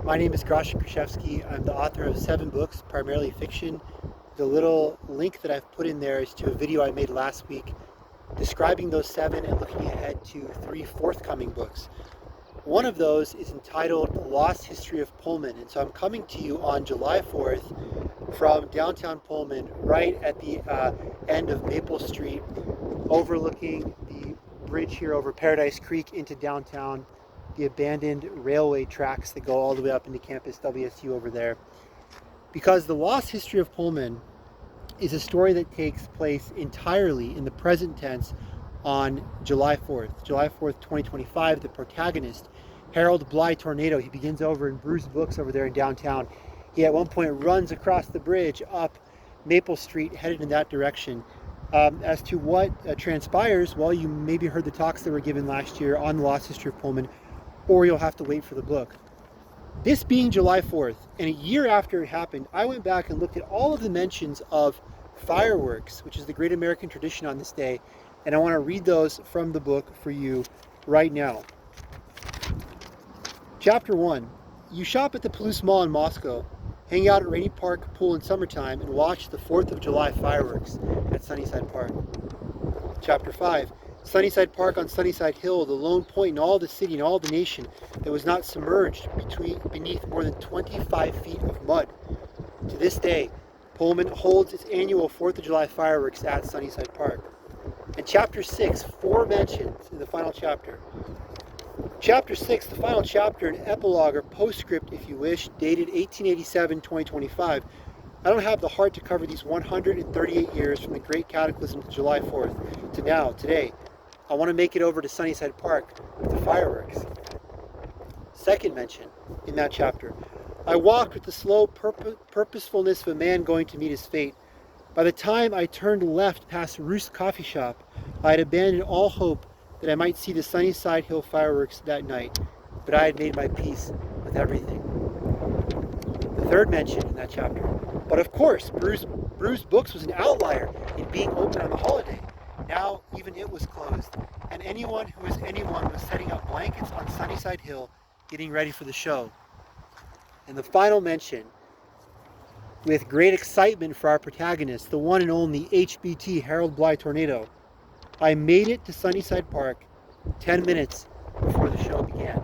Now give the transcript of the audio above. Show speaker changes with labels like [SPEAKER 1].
[SPEAKER 1] My name is Groshin Krzyzewski. I'm the author of 7 books, primarily fiction. The little link that I've put in there is to a video I made last week describing those 7 and looking ahead to 3 forthcoming books. One of those is entitled Lost History of Pullman, and so I'm coming to you on July 4th from downtown Pullman, right at the end of Maple Street, overlooking the bridge here over Paradise Creek into downtown, the abandoned railway tracks that go all the way up into campus WSU over there. Because the Lost History of Pullman is a story that takes place entirely in the present tense on July 4th. July 4th, 2025, the protagonist, Harold Bly Tornado, he begins over in Bruised Books over there in downtown. He at one point runs across the bridge up Maple Street, headed in that direction. As to what transpires, well, you maybe heard the talks that were given last year on the Lost History of Pullman, or you'll have to wait for the book. This being July 4th, and a year after it happened, I went back and looked at all of the mentions of fireworks, which is the great American tradition on this day, and I want to read those from the book for you right now. Chapter 1. You shop at the Palouse Mall in Moscow, hang out at Rainy Park Pool in summertime, and watch the 4th of July fireworks at Sunnyside Park. Chapter 5. Sunnyside Park on Sunnyside Hill, the lone point in all the city and all the nation that was not submerged beneath more than 25 feet of mud. To this day, Pullman holds its annual 4th of July fireworks at Sunnyside Park. And Chapter 6, 4 mentions in the final chapter. Chapter 6, the final chapter, an epilogue or postscript, if you wish, dated 1887-2025. I don't have the heart to cover these 138 years from the Great Cataclysm to July 4th to now, today. I want to make it over to Sunnyside Park with the fireworks. Second mention in that chapter. I walked with the slow purposefulness of a man going to meet his fate. By the time I turned left past Roost's coffee shop, I had abandoned all hope that I might see the Sunnyside Hill fireworks that night, but I had made my peace with everything. The third mention in that chapter. But of course, Bruised Books was an outlier in being open on the holiday. Now even it was closed, and anyone who was anyone was setting up blankets on Sunnyside Hill, getting ready for the show. And the final mention, with great excitement for our protagonist, the one and only HBT Harold Bly Tornado, I made it to Sunnyside Park 10 minutes before the show began.